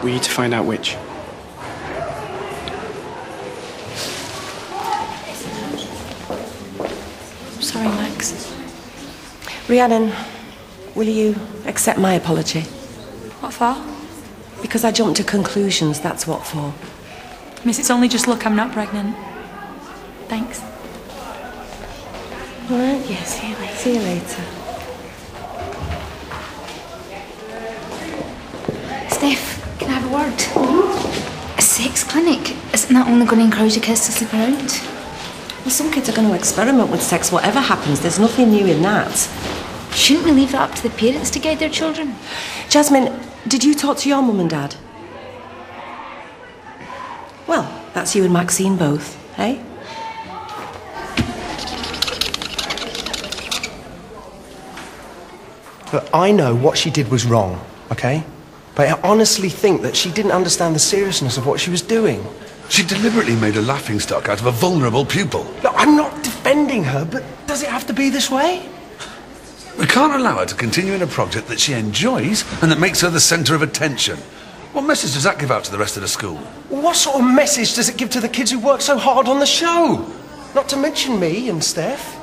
We need to find out which. Sorry, Max. Rhiannon, will you accept my apology? What for? Because I jumped to conclusions, that's what for. Miss, it's only just luck I'm not pregnant. Thanks. All right, yes, see you later. Steph, can I have a word? A sex clinic? Isn't that only going to encourage your kids to sleep around? Well, some kids are going to experiment with sex, whatever happens. There's nothing new in that. Shouldn't we leave that up to the parents to guide their children? Jasmine, did you talk to your mum and dad? Well, that's you and Maxine both, eh? But I know what she did was wrong, okay? But I honestly think that she didn't understand the seriousness of what she was doing. She deliberately made a laughingstock out of a vulnerable pupil. Look, I'm not defending her, but does it have to be this way? We can't allow her to continue in a project that she enjoys and that makes her the centre of attention. What message does that give out to the rest of the school? What sort of message does it give to the kids who work so hard on the show? Not to mention me and Steph.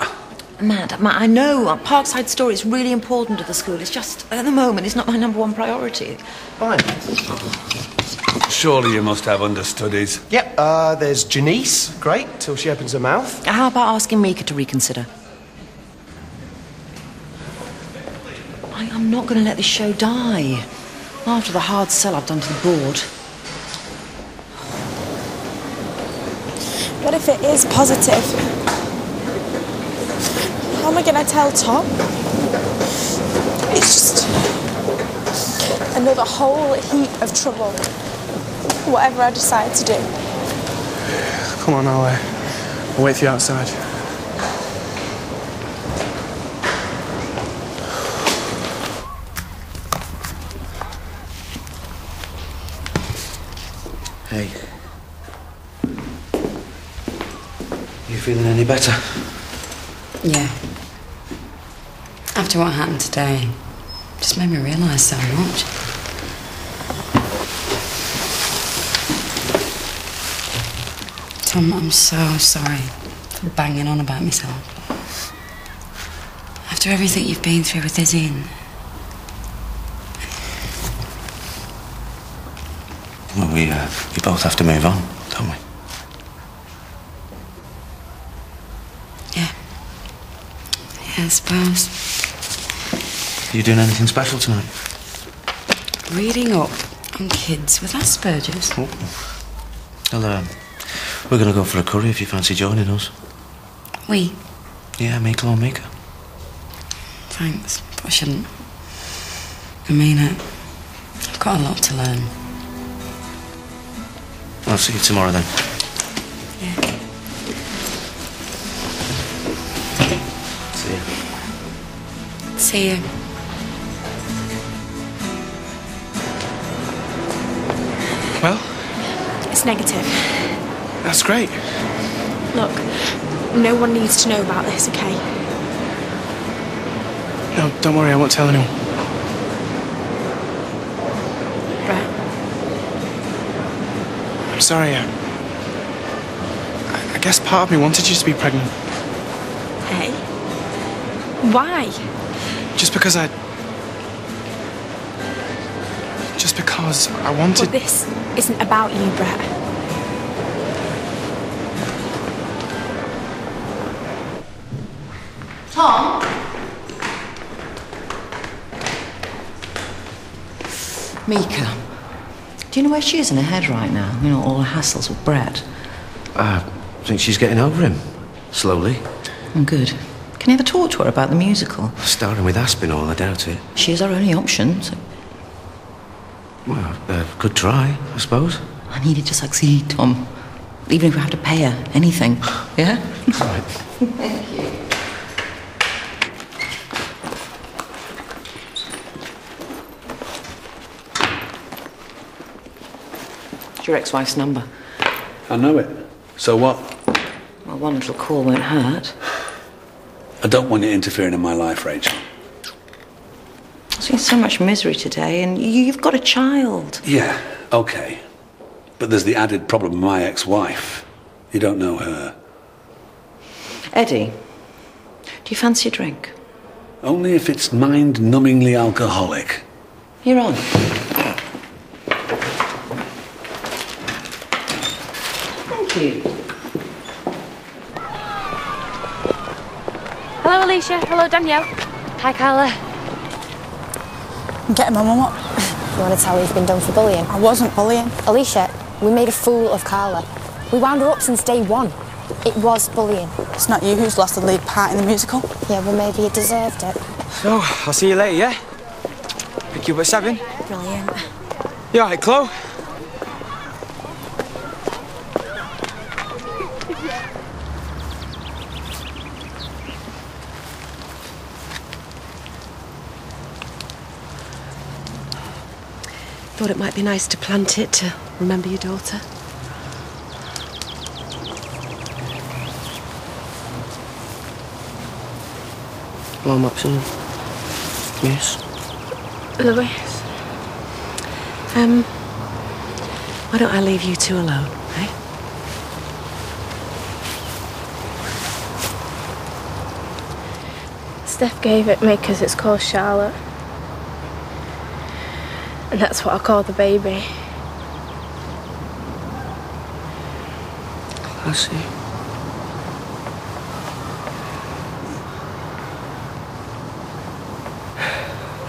Matt, I know Parkside Story is really important to the school. It's just, at the moment, it's not my #1 priority. Fine. Surely you must have understudies. Yep, there's Janice. Great, till she opens her mouth. How about asking Mika to reconsider? I'm not going to let this show die. After the hard sell I've done to the board. What if it is positive? How am I going to tell Tom? It's just another whole heap of trouble, whatever I decide to do. Come on, I'll wait for you outside. Hey. You feeling any better? Yeah. After what happened today, just made me realise so much. Tom, I'm so sorry for banging on about myself. After everything you've been through with Izzy and... Well, we both have to move on, don't we? Yeah, I suppose. Are you doing anything special tonight? Reading up on kids with Asperger's. Oh. Well, we're going to go for a curry if you fancy joining us. We? Yeah, me, Chloe, Mika. Thanks, but I shouldn't. I mean it. I've got a lot to learn. I'll see you tomorrow then. Yeah. See you. See you. Well? It's negative. That's great. Look, no one needs to know about this, okay? No, don't worry, I won't tell anyone. Right. I'm sorry, I guess part of me wanted you to be pregnant. Hey? Why? Just because I wanted... Well, this isn't about you, Brett. Tom? Mika, do you know where she is in her head right now? You know, all her hassles with Brett. I think she's getting over him. Slowly. Oh, good. Can you ever talk to her about the musical? Starting with Aspinall, I doubt it. She is our only option, so... Well, could try, I suppose. I need you to succeed, Tom. Even if we have to pay her anything. Yeah? All right. Thank you. It's your ex-wife's number. I know it. So what? Well, one little call won't hurt. I don't want you interfering in my life, Rachel. seen so much misery today, and you've got a child. Yeah, okay. But there's the added problem of my ex-wife. You don't know her. Eddie, do you fancy a drink? Only if it's mind-numbingly alcoholic. You're on. Thank you. Hello, Alicia. Hello, Danielle. Hi, Carla. I'm getting my mum up. You want to tell her you've been done for bullying? I wasn't bullying. Alicia, we made a fool of Carla. We wound her up since day one. It was bullying. It's not you who's lost the lead part in the musical. Yeah, well, maybe you deserved it. So, I'll see you later, yeah? Pick you up at 7. Brilliant. You alright, Chloe? Thought it might be nice to plant it to remember your daughter. Hello, Maxine. Yes. Louise. Why don't I leave you two alone, eh? Steph gave it me because it's called Charlotte. And that's what I call the baby. Classy.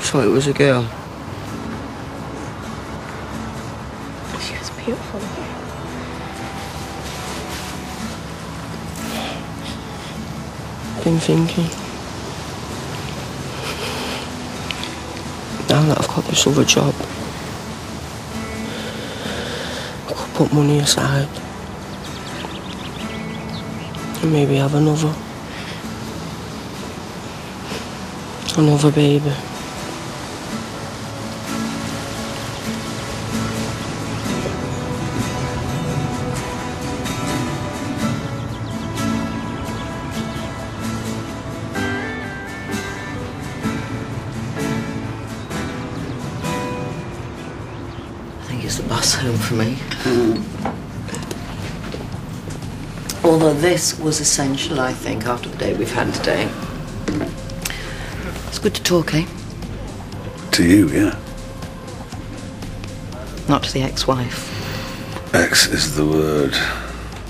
So it was a girl. She was beautiful. Been thinking. Now that I've got this other job, I could put money aside and maybe have another baby. I think it's the bus home for me. Although this was essential, I think, after the day we've had today. It's good to talk, eh? To you, yeah. Not to the ex-wife. Ex is the word.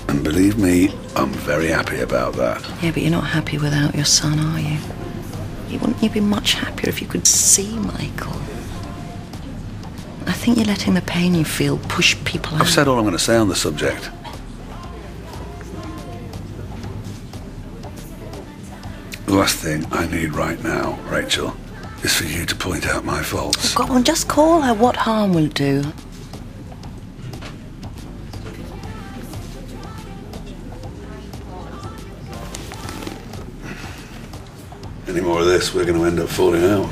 And believe me, I'm very happy about that. Yeah, but you're not happy without your son, are you? Wouldn't you be much happier if you could see Michael? I think you're letting the pain you feel push people out. I've said all I'm going to say on the subject. The last thing I need right now, Rachel, is for you to point out my faults. Go on, just call her. What harm will it do? Any more of this, we're going to end up falling out.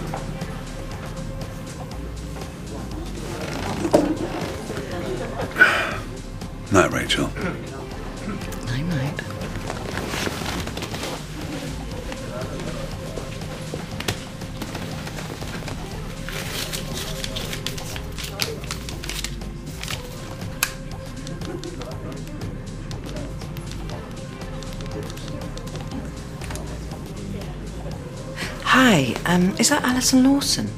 Night, Rachel. Night, night. Hi, is that Alison Lawson?